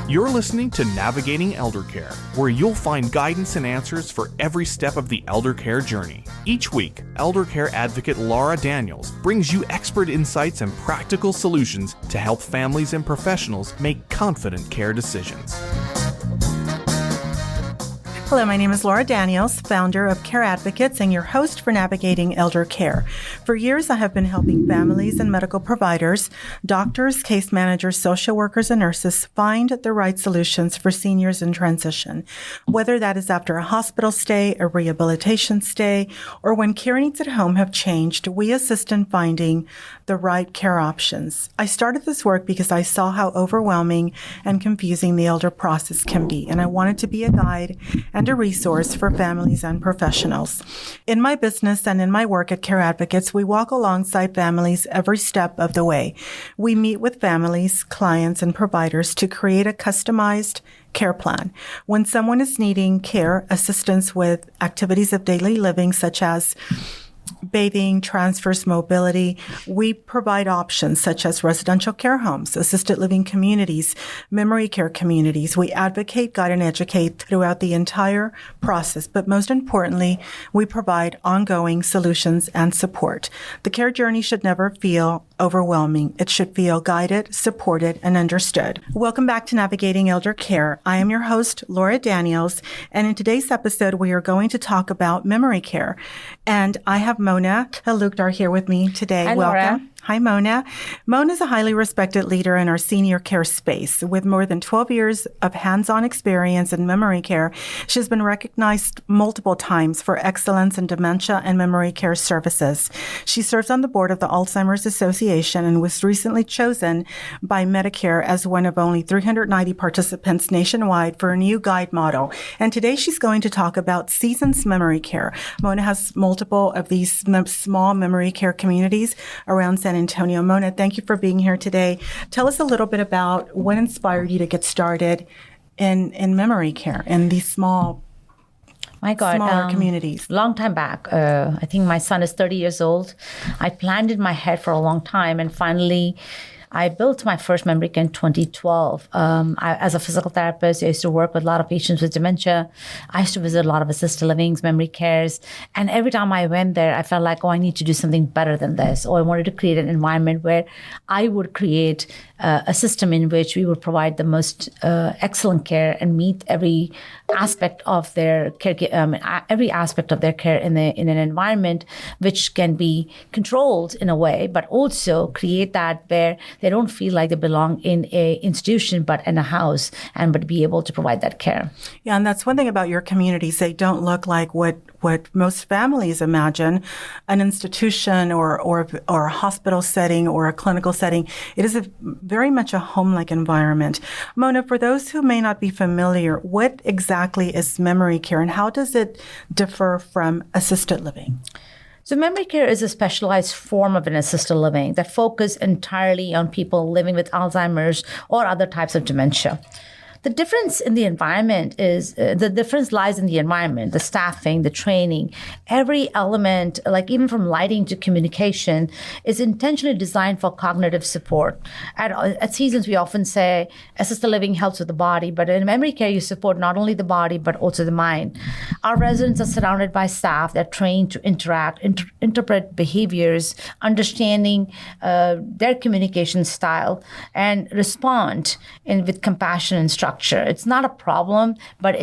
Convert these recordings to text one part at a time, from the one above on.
You're listening to Navigating Eldercare, where you'll find guidance and answers for every step of the eldercare journey. Each week, eldercare advocate Laura Daniels brings you expert insights and practical solutions to help families and professionals make confident care decisions. Hello, my name is Laura Daniels, founder of Care Advocates and your host for Navigating Elder Care. For years, I have been helping families and medical providers, doctors, case managers, social workers, and nurses find the right solutions for seniors in transition, whether that is after a hospital stay, a rehabilitation stay, or when care needs at home have changed. We assist in finding the right care options. I started this work because I saw how overwhelming and confusing the elder process can be, and I wanted to be a guide and a resource for families and professionals. In my business and in my work at Care Advocates, we walk alongside families every step of the way. We meet with families, clients, and providers to create a customized care plan. When someone is needing care, assistance with activities of daily living, such as bathing, transfers, mobility, we provide options such as residential care homes, assisted living communities, memory care communities. We advocate, guide, and educate throughout the entire process. But most importantly, we provide ongoing solutions and support. The care journey should never feel overwhelming. It should feel guided, supported, and understood. Welcome back to Navigating Elder Care. I am your host, Laura Daniels, and in today's episode, we are going to talk about memory care. And I have Mona Talukdar here with me today. Hi, Welcome. Laura. Hi, Mona. Mona is a highly respected leader in our senior care space. With more than 12 years of hands-on experience in memory care, she has been recognized multiple times for excellence in dementia and memory care services. She serves on the board of the Alzheimer's Association and was recently chosen by Medicare as one of only 390 participants nationwide for a new guide model. And today she's going to talk about Seasons Memory Care. Mona has multiple of these small memory care communities around San Antonio. Mona, thank you for being here today. Tell us a little bit about what inspired you to get started in memory care in these smaller communities. Long time back. I think my son is 30 years old. I planned in my head for a long time, and finally I built my first memory care in 2012. As a physical therapist, I used to work with a lot of patients with dementia. I used to visit a lot of assisted livings, memory cares. And every time I went there, I felt like, I need to do something better than this. Or I wanted to create an environment where I would create a system in which we would provide the most excellent care and meet every aspect of their care, every aspect of their care in an environment which can be controlled in a way, but also create that where they don't feel like they belong in a institution, but in a house, but be able to provide that care. Yeah, and that's one thing about your communities. They don't look like what most families imagine, an institution or a hospital setting or a clinical setting. It is very much a home-like environment. Mona, for those who may not be familiar, what exactly is memory care and how does it differ from assisted living? So memory care is a specialized form of an assisted living that focuses entirely on people living with Alzheimer's or other types of dementia. The difference in the environment is, the difference lies in the environment, the staffing, the training. Every element, like even from lighting to communication, is intentionally designed for cognitive support. At Seasons, we often say assisted living helps with the body, but in memory care, you support not only the body, but also the mind. Our residents are surrounded by staff that are trained to interact, interpret behaviors, understanding their communication style, and respond with compassion and structure. It's not a problem, but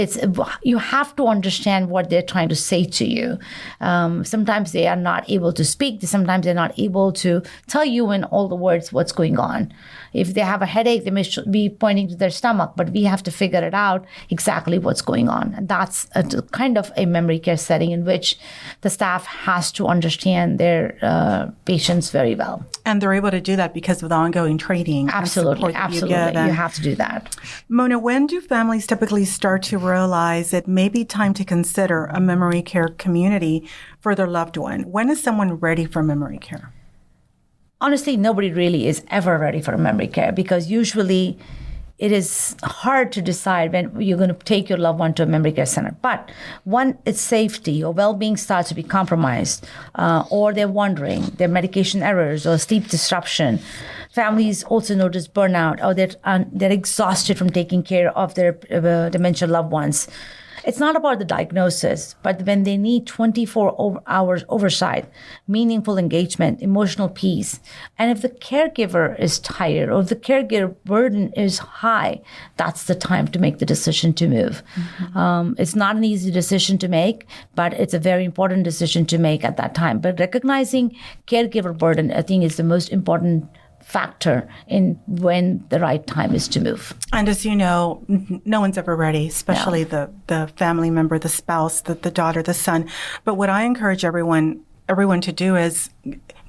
you have to understand what they're trying to say to you. Sometimes they are not able to speak. Sometimes they're not able to tell you in all the words what's going on. If they have a headache, they may be pointing to their stomach, but we have to figure it out exactly what's going on. And that's a kind of a memory care setting in which the staff has to understand their patients very well. And they're able to do that because of the ongoing training. Absolutely. You have to do that. Mona, when do families typically start to realize it may be time to consider a memory care community for their loved one? When is someone ready for memory care? Honestly, nobody really is ever ready for memory care because usually it is hard to decide when you're going to take your loved one to a memory care center. But when its safety or well-being starts to be compromised, or they're wondering, their medication errors or sleep disruption, families also notice burnout, or they're exhausted from taking care of their dementia loved ones. It's not about the diagnosis, but when they need 24 hours oversight, meaningful engagement, emotional peace. And if the caregiver is tired or if the caregiver burden is high, that's the time to make the decision to move. It's not an easy decision to make, but it's a very important decision to make at that time. But recognizing caregiver burden, I think, is the most important factor in when the right time is to move. And as you know, no one's ever ready, especially the family member, the spouse, the daughter, the son. But what I encourage everyone to do is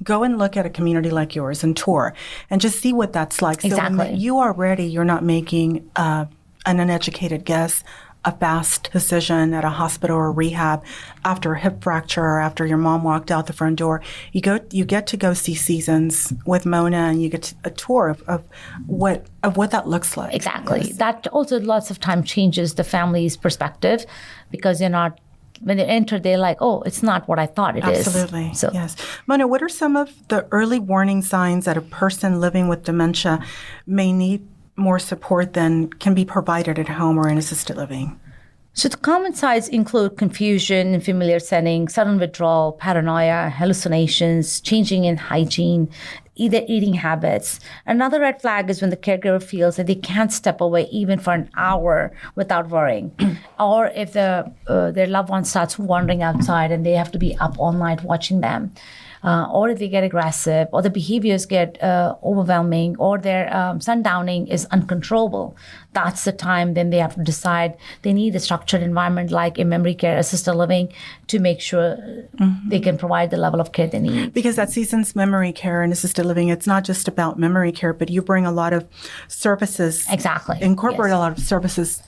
go and look at a community like yours and tour and just see what that's like. Exactly. So when you are ready, you're not making an uneducated guess, a fast decision at a hospital or rehab after a hip fracture or after your mom walked out the front door. You get to go see Seasons with Mona, and you get a tour of what that looks like. Exactly. Yes. That also lots of time changes the family's perspective, because you're not, when they enter, they're like, oh, it's not what I thought it is. Absolutely. So, yes. Mona, what are some of the early warning signs that a person living with dementia may need more support than can be provided at home or in assisted living? So the common signs include confusion in familiar settings, sudden withdrawal, paranoia, hallucinations, changing in hygiene, either eating habits. Another red flag is when the caregiver feels that they can't step away even for an hour without worrying. Or if their loved one starts wandering outside and they have to be up all night watching them. Or if they get aggressive, or the behaviors get overwhelming, or their sundowning is uncontrollable. That's the time then they have to decide they need a structured environment like a memory care, assisted living, to make sure they can provide the level of care they need. Because at Seasons Memory Care and Assisted Living, it's not just about memory care, but you bring a lot of services. Exactly. Incorporate Yes. a lot of services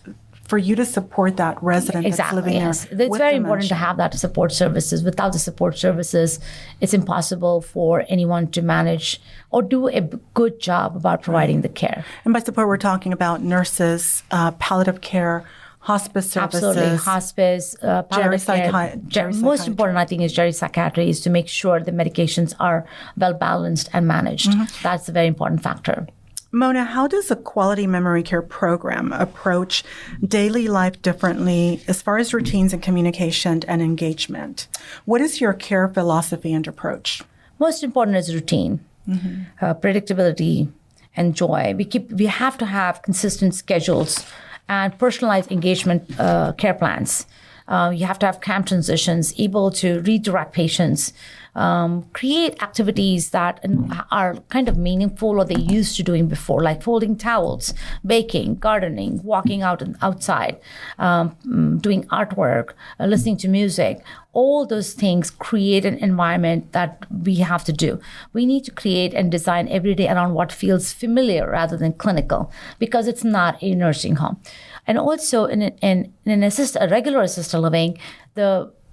for you to support that resident that's living there. Yes. It's very important to have that support services. Without the support services, it's impossible for anyone to manage or do a good job about providing the care. And by support, we're talking about nurses, palliative care, hospice services. Absolutely. Hospice, palliative care. Most important, I think, is geropsychiatry, is to make sure the medications are well balanced and managed. That's a very important factor. Mona, how does a quality memory care program approach daily life differently as far as routines and communication and engagement? What is your care philosophy and approach? Most important is routine, predictability, and joy. We have to have consistent schedules and personalized engagement care plans. You have to have calm transitions, able to redirect patients, create activities that are kind of meaningful or they used to doing before, like folding towels, baking, gardening, walking outside, doing artwork, listening to music. All those things create an environment that we have to do. We need to create and design every day around what feels familiar rather than clinical, because it's not a nursing home. And also in a regular assisted living,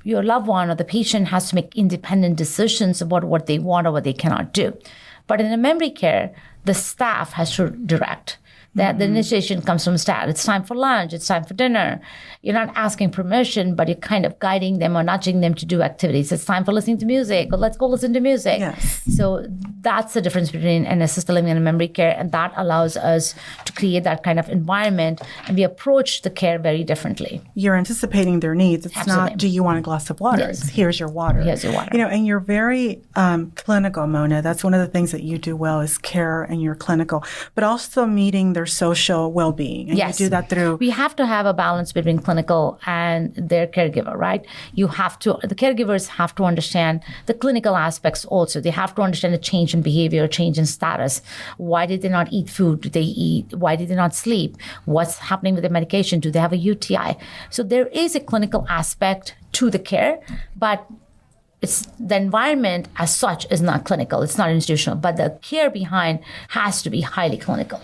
your loved one or the patient has to make independent decisions about what they want or what they cannot do. But in a memory care, the staff has to direct. That the initiation comes from staff. It's time for lunch. It's time for dinner. You're not asking permission, but you're kind of guiding them or nudging them to do activities. It's time for listening to music, or let's go listen to music. Yes. So that's the difference between an assisted living and a memory care, and that allows us to create that kind of environment, and we approach the care very differently. You're anticipating their needs. It's Absolutely. not, do you want a glass of water? Yes. It's, here's your water. Here's your water. And you're very clinical, Mona. That's one of the things that you do well, is care, and you're clinical, but also meeting their social well-being. And Yes. you do that through... We have to have a balance between clinical and their caregiver, right? The caregivers have to understand the clinical aspects also. They have to understand the change in behavior, change in status. Why did they not eat food? Did they eat? Why did they not sleep? What's happening with the medication? Do they have a UTI? So there is a clinical aspect to the care, but it's the environment as such is not clinical. It's not institutional, but the care behind has to be highly clinical.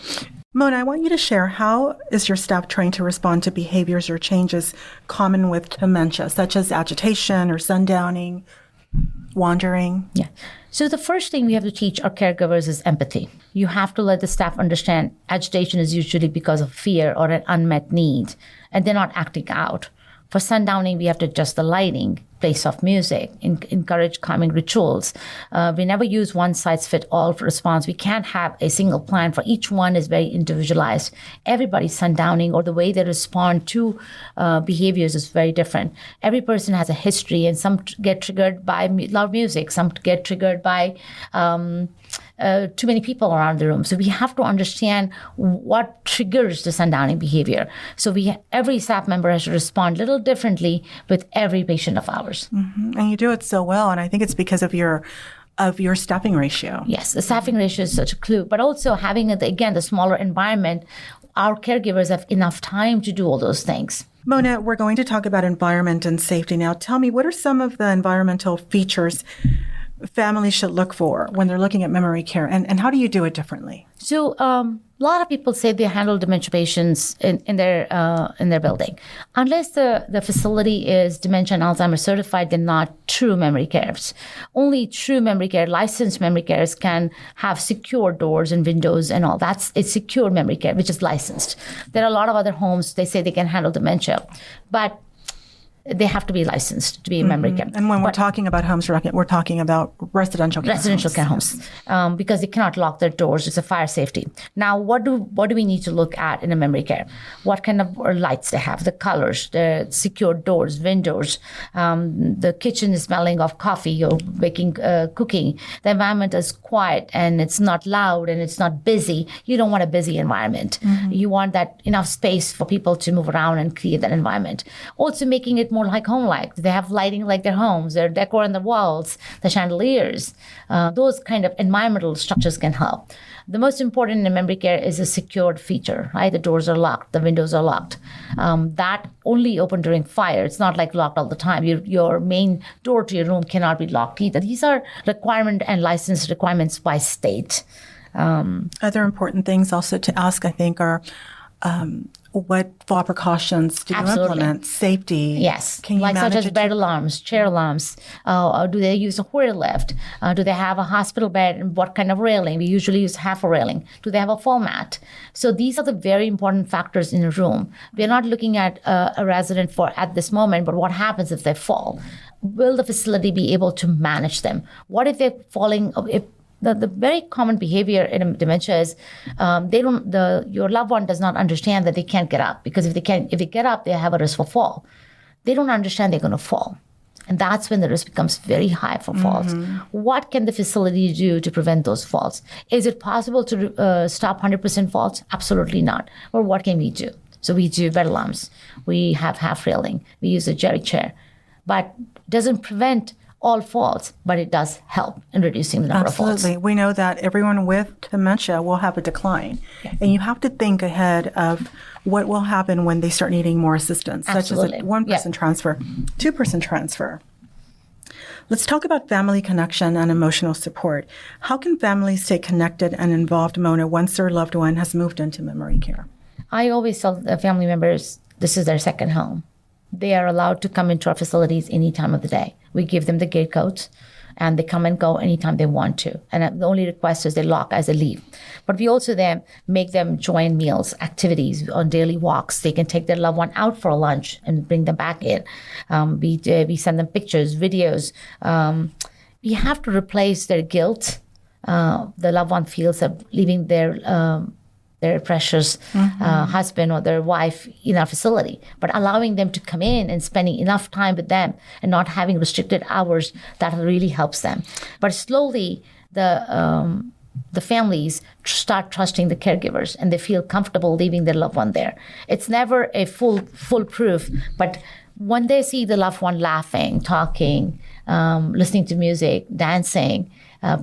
Mona, I want you to share, how is your staff trained to respond to behaviors or changes common with dementia, such as agitation or sundowning? wandering? Yeah. So the first thing we have to teach our caregivers is empathy. You have to let the staff understand agitation is usually because of fear or an unmet need, and they're not acting out. For sundowning, we have to adjust the lighting, play soft music, encourage calming rituals. We never use one-size-fits-all for response. We can't have a single plan, for each one is very individualized. Everybody's sundowning or the way they respond to behaviors is very different. Every person has a history, and some get triggered by loud music, some get triggered by too many people around the room. So we have to understand what triggers the sundowning behavior. So every staff member has to respond a little differently with every patient of ours. Mm-hmm. And you do it so well, and I think it's because of your staffing ratio. Yes, the staffing ratio is such a clue, but also having, the smaller environment, our caregivers have enough time to do all those things. Mona, we're going to talk about environment and safety now. Tell me, what are some of the environmental features families should look for when they're looking at memory care, and how do you do it differently? So a lot of people say they handle dementia patients in their building. Unless the facility is dementia and Alzheimer's certified, they're not true memory cares. Only true memory care, licensed memory cares can have secure doors and windows and all. It's secure memory care, which is licensed. There are a lot of other homes, they say they can handle dementia, but they have to be licensed to be a memory care. And when we're talking about homes, we're talking about residential care homes. Because they cannot lock their doors. It's a fire safety. Now, what do we need to look at in a memory care? What kind of lights they have, the colors, the secure doors, windows, the kitchen is smelling of coffee or cooking. The environment is quiet and it's not loud and it's not busy. You don't want a busy environment. Mm-hmm. You want that enough space for people to move around and create that environment. Also making it more like home-like. They have lighting like their homes, their decor on the walls, the chandeliers. Those kind of environmental structures can help. The most important in memory care is a secured feature, right? The doors are locked, the windows are locked. That only open during fire. It's not like locked all the time. Your main door to your room cannot be locked either. These are requirement and license requirements by state. Other important things also to ask, I think, are what fall precautions do you implement? Safety. Yes. Can you like manage such as bed alarms, chair alarms. Do they use a Hoyer lift? Do they have a hospital bed? And what kind of railing? We usually use half a railing. Do they have a fall mat? So these are the very important factors in a room. We're not looking at a resident at this moment, but what happens if they fall? Will the facility be able to manage them? What if they're falling? The very common behavior in dementia is your loved one does not understand that they can't get up, because if they get up, they have a risk for fall. They don't understand they're going to fall. And that's when the risk becomes very high for falls. Mm-hmm. What can the facility do to prevent those falls? Is it possible to stop 100% falls? Absolutely not. But what can we do? So we do bed alarms. We have half railing. We use a jerry chair. But it doesn't prevent all falls, but it does help in reducing the number of falls. Absolutely. We know that everyone with dementia will have a decline. Yeah. And you have to think ahead of what will happen when they start needing more assistance, Absolutely. Such as a one-person transfer, two-person transfer. Let's talk about family connection and emotional support. How can families stay connected and involved, Mona, once their loved one has moved into memory care? I always tell the family members this is their second home. They are allowed to come into our facilities any time of the day. We give them the gate codes, and they come and go anytime they want to. And the only request is they lock as they leave. But we also then make them join meals, activities, on daily walks. They can take their loved one out for a lunch and bring them back in. We send them pictures, videos. We have to replace their guilt. The loved one feels of leaving their precious husband or their wife in our facility, but allowing them to come in and spending enough time with them and not having restricted hours, that really helps them. But slowly, the families start trusting the caregivers and they feel comfortable leaving their loved one there. It's never a foolproof, but when they see the loved one laughing, talking, listening to music, dancing,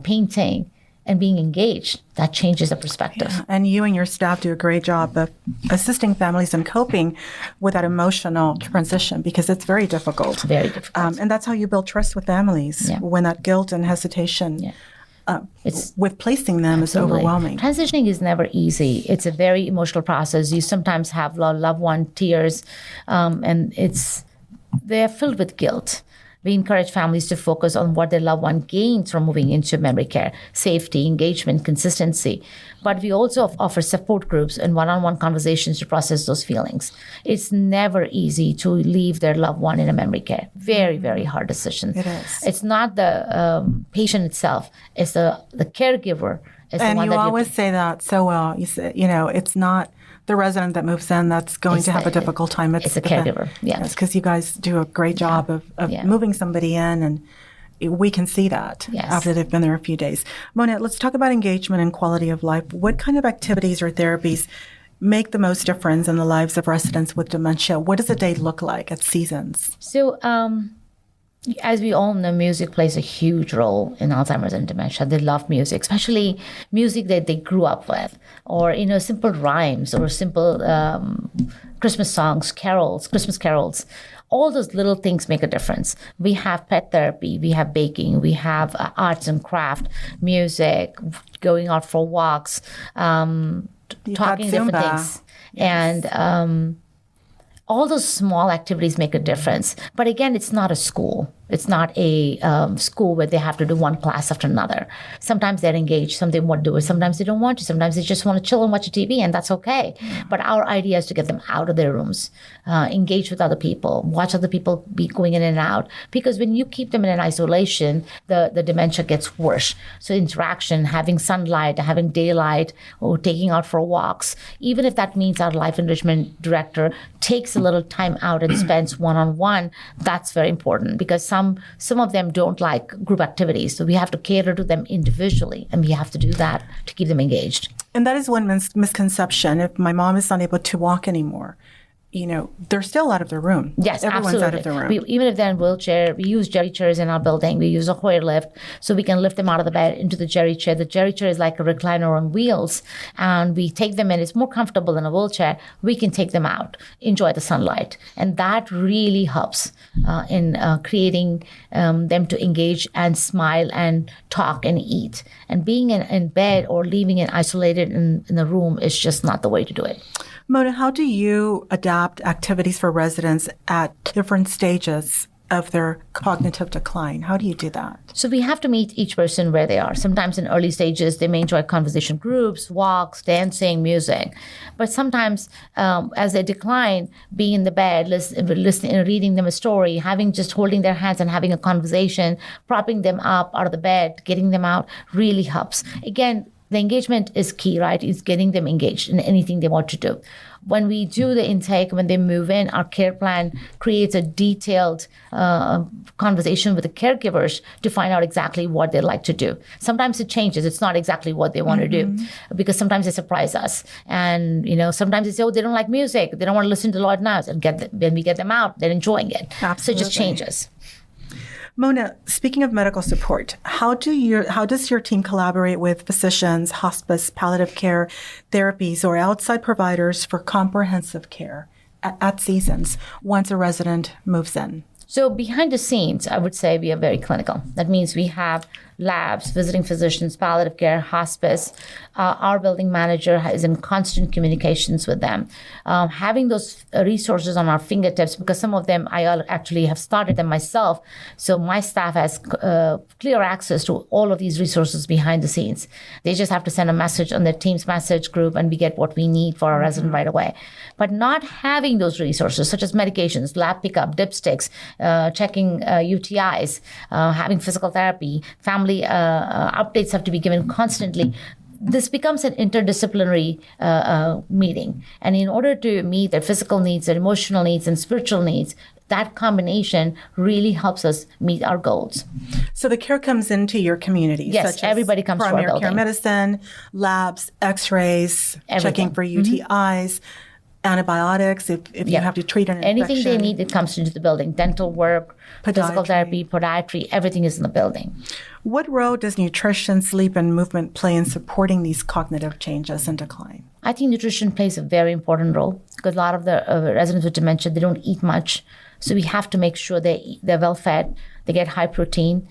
painting, and being engaged, that changes the perspective. Yeah. And you and your staff do a great job of assisting families in coping with that emotional transition, because it's very difficult. Very difficult. And that's how you build trust with families, when that guilt and hesitation with placing them is overwhelming. Transitioning is never easy. It's a very emotional process. You sometimes have loved one tears, and they're filled with guilt. We encourage families to focus on what their loved one gains from moving into memory care: safety, engagement, consistency. But we also offer support groups and one-on-one conversations to process those feelings. It's never easy to leave their loved one in a memory care. Very, very hard decision. It is. It's not the patient itself. It's the caregiver. Is And the one you that always say that so well. You say, it's not the resident that moves in that's going to have a difficult time. It's a caregiver. Yeah. It's because you guys do a great job of moving somebody in, and we can see that after they've been there a few days. Mona, let's talk about engagement and quality of life. What kind of activities or therapies make the most difference in the lives of residents with dementia? What does a day look like at Seasons? So, as we all know, music plays a huge role in Alzheimer's and dementia. They love music, especially music that they grew up with, or simple rhymes, or simple Christmas songs, Christmas carols. All those little things make a difference. We have pet therapy, we have baking, we have arts and craft, music, going out for walks, talking different things. Yes. And all those small activities make a difference. But again, it's not a school. It's not a school where they have to do one class after another. Sometimes they're engaged, some they want to do it, sometimes they don't want to, sometimes they just want to chill and watch a TV, and that's okay. But our idea is to get them out of their rooms, engage with other people, watch other people be going in and out. Because when you keep them in an isolation, the dementia gets worse. So interaction, having sunlight, having daylight, or taking out for walks, even if that means our life enrichment director takes a little time out and spends one-on-one, that's very important, because some of them don't like group activities. So we have to cater to them individually, and we have to do that to keep them engaged. And that is one misconception. If my mom is not able to walk anymore, they're still out of their room. Yes, everyone's absolutely. out of their room. Even if they're in wheelchair, we use jerry chairs in our building. We use a Hoyer lift, so we can lift them out of the bed into the jerry chair. The jerry chair is like a recliner on wheels, and we take them in. It's more comfortable than a wheelchair. We can take them out, enjoy the sunlight. And that really helps in creating them to engage and smile and talk and eat. And being in bed or leaving it isolated in the room is just not the way to do it. Mona, how do you adapt activities for residents at different stages of their cognitive decline? How do you do that? So we have to meet each person where they are. Sometimes in early stages, they may enjoy conversation groups, walks, dancing, music. But sometimes as they decline, being in the bed, listening, reading them a story, holding their hands and having a conversation, propping them up out of the bed, getting them out really helps. Again, the engagement is key, right? It's getting them engaged in anything they want to do. When we do the intake, when they move in, our care plan creates a detailed conversation with the caregivers to find out exactly what they like to do. Sometimes it changes. It's not exactly what they want to do, because sometimes they surprise us. And, sometimes they say, they don't like music. They don't want to listen to loud noise. And when we get them out, they're enjoying it. Absolutely. So it just changes. Mona, speaking of medical support, how does your team collaborate with physicians, hospice, palliative care therapies, or outside providers for comprehensive care at Seasons once a resident moves in? So behind the scenes, I would say we are very clinical. That means we have labs, visiting physicians, palliative care, hospice. Our building manager is in constant communications with them. Having those resources on our fingertips, because some of them I actually have started them myself. So my staff has clear access to all of these resources behind the scenes. They just have to send a message on their team's message group, and we get what we need for our resident right away. But not having those resources, such as medications, lab pickup, dipsticks, checking UTIs, having physical therapy, family updates have to be given constantly. This becomes an interdisciplinary meeting. And in order to meet their physical needs, their emotional needs, and spiritual needs, that combination really helps us meet our goals. So the care comes into your community. Yes, such everybody as comes to our building. Primary care medicine, labs, x-rays, checking for UTIs, antibiotics, if you have to treat an infection. Anything they need, it comes into the building. Dental work, physical therapy, podiatry, everything is in the building. What role does nutrition, sleep, and movement play in supporting these cognitive changes and decline? I think nutrition plays a very important role, because a lot of the residents with dementia, they don't eat much. So we have to make sure they're well fed. They get high protein.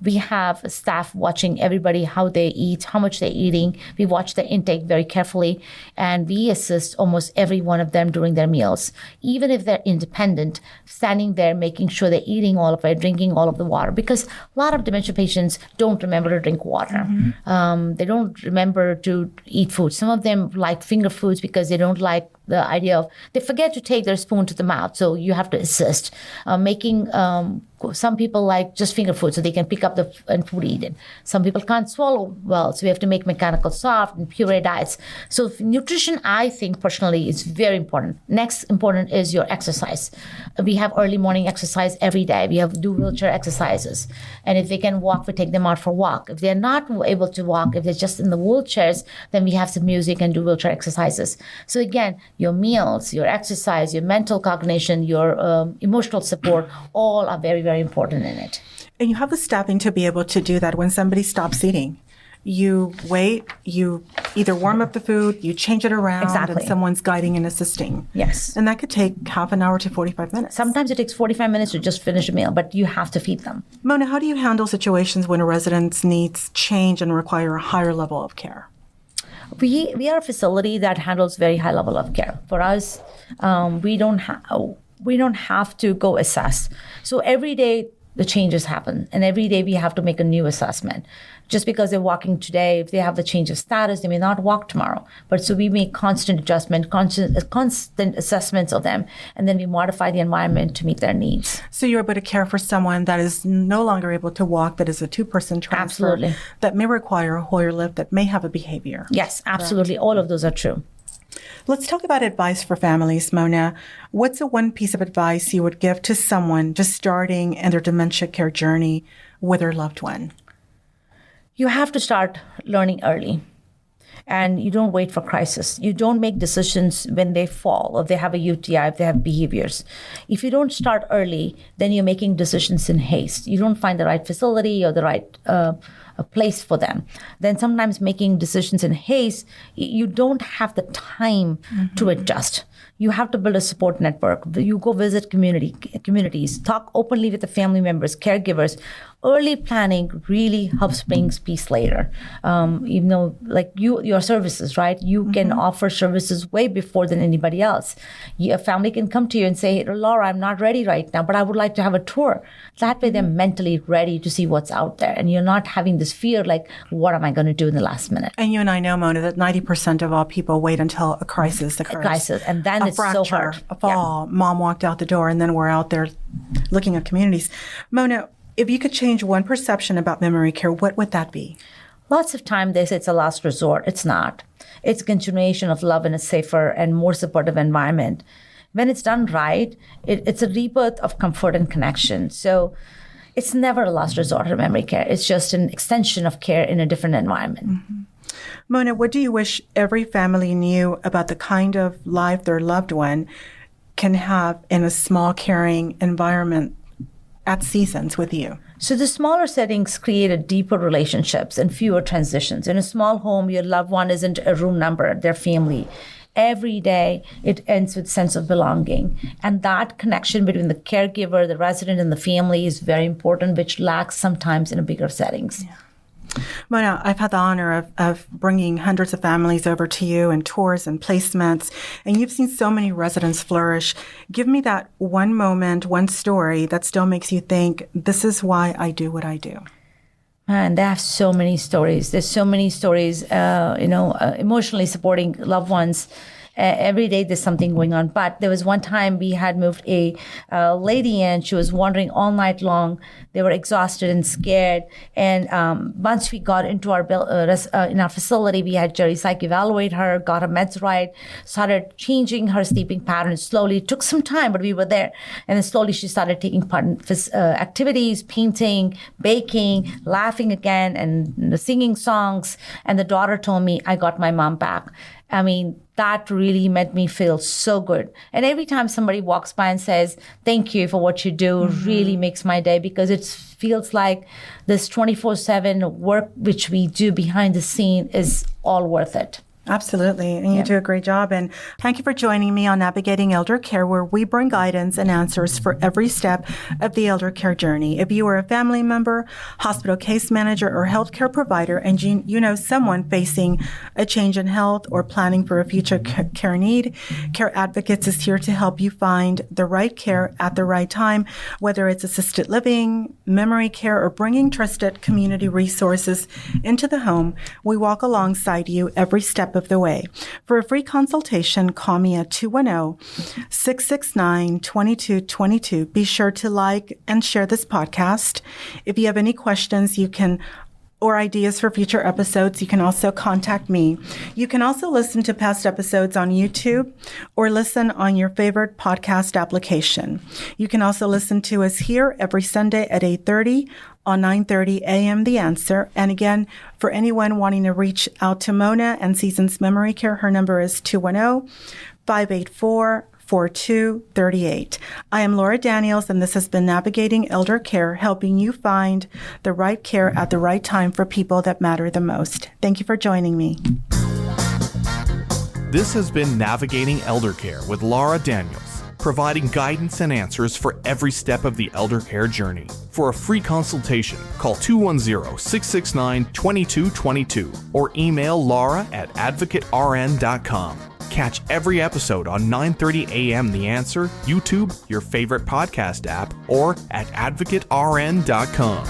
We have staff watching everybody, how they eat, how much they're eating. We watch their intake very carefully, and we assist almost every one of them during their meals. Even if they're independent, standing there, making sure they're eating all of it, drinking all of the water, because a lot of dementia patients don't remember to drink water. They don't remember to eat food. Some of them like finger foods because they don't like the idea of, they forget to take their spoon to the mouth. So you have to assist. Some people like just finger food so they can pick up the and food eat it. Some people can't swallow well, so we have to make mechanical soft and puree diets. So nutrition, I think personally, is very important. Next important is your exercise. We have early morning exercise every day. We have do wheelchair exercises. And if they can walk, we take them out for a walk. If they're not able to walk, if they're just in the wheelchairs, then we have some music and do wheelchair exercises. So again, your meals, your exercise, your mental cognition, your emotional support, all are very, very important in it. And you have the staffing to be able to do that when somebody stops eating. You wait, you either warm up the food, you change it around, Exactly. and someone's guiding and assisting. Yes. And that could take half an hour to 45 minutes. Sometimes it takes 45 minutes to just finish a meal, but you have to feed them. Mona, how do you handle situations when a resident's needs change and require a higher level of care? We are a facility that handles very high level of care. For us, we don't have to go assess. So every day the changes happen, and every day we have to make a new assessment. Just because they're walking today, if they have the change of status, they may not walk tomorrow. But so we make constant adjustment, constant assessments of them, and then we modify the environment to meet their needs. So you're able to care for someone that is no longer able to walk, that is a two-person transfer, Absolutely. that may require a Hoyer lift, that may have a behavior. Yes, absolutely. All of those are true. Let's talk about advice for families, Mona. What's the one piece of advice you would give to someone just starting in their dementia care journey with their loved one? You have to start learning early, and you don't wait for crisis. You don't make decisions when they fall, or they have a UTI, if they have behaviors. If you don't start early, then you're making decisions in haste. You don't find the right facility or the right a place for them. Then sometimes making decisions in haste, you don't have the time to adjust. You have to build a support network. You go visit communities, talk openly with the family members, caregivers. Early planning really helps bring peace later. Like your services, right? You can offer services way before than anybody else. A family can come to you and say, Laura, I'm not ready right now, but I would like to have a tour. That way they're mentally ready to see what's out there. And you're not having this fear like, what am I going to do in the last minute? And you and I know, Mona, that 90% of all people wait until a crisis occurs. A crisis. And then it's fracture, so hard. A fall, mom walked out the door, and then we're out there looking at communities. Mona, if you could change one perception about memory care, what would that be? Lots of time they say it's a last resort. It's not. It's a continuation of love in a safer and more supportive environment. When it's done right, it's a rebirth of comfort and connection. So it's never a last resort of memory care. It's just an extension of care in a different environment. Mona, what do you wish every family knew about the kind of life their loved one can have in a small, caring environment at seasons with you? So the smaller settings create deeper relationships and fewer transitions. In a small home, your loved one isn't a room number, their family. Every day, it ends with sense of belonging. And that connection between the caregiver, the resident, and the family is very important, which lacks sometimes in a bigger settings. Yeah. Mona, I've had the honor of bringing hundreds of families over to you and tours and placements, and you've seen so many residents flourish. Give me that one moment, one story that still makes you think, this is why I do what I do. Man, they have so many stories. There's so many stories, emotionally supporting loved ones. Every day there's something going on. But there was one time we had moved a lady in. She was wandering all night long. They were exhausted and scared. And once we got into our in our facility, we had Jerry Psych evaluate her, got her meds right, started changing her sleeping patterns slowly. It took some time, but we were there. And then slowly she started taking part in activities, painting, baking, laughing again, and singing songs. And the daughter told me, I got my mom back. I mean, that really made me feel so good. And every time somebody walks by and says, thank you for what you do, really makes my day, because it feels like this 24/7 work which we do behind the scene is all worth it. Absolutely. And you do a great job. And thank you for joining me on Navigating Elder Care, where we bring guidance and answers for every step of the elder care journey. If you are a family member, hospital case manager, or healthcare provider, and you know someone facing a change in health or planning for a future care need, Care Advocates is here to help you find the right care at the right time, whether it's assisted living, memory care, or bringing trusted community resources into the home. We walk alongside you every step of the way. For a free consultation, call me at 210-669-2222. Be sure to like and share this podcast. If you have any questions, or ideas for future episodes, you can also contact me. You can also listen to past episodes on YouTube or listen on your favorite podcast application. You can also listen to us here every Sunday at 8:30 on 9:30 a.m. The Answer. And again, for anyone wanting to reach out to Mona and Seasons Memory Care, her number is 210-584-4238. I am Laura Daniels, and this has been Navigating Elder Care, helping you find the right care at the right time for people that matter the most. Thank you for joining me. This has been Navigating Elder Care with Laura Daniels, providing guidance and answers for every step of the elder care journey. For a free consultation, call 210-669-2222 or email laura@advocatern.com. Catch every episode on 9:30 a.m. The Answer, YouTube, your favorite podcast app, or at advocatern.com.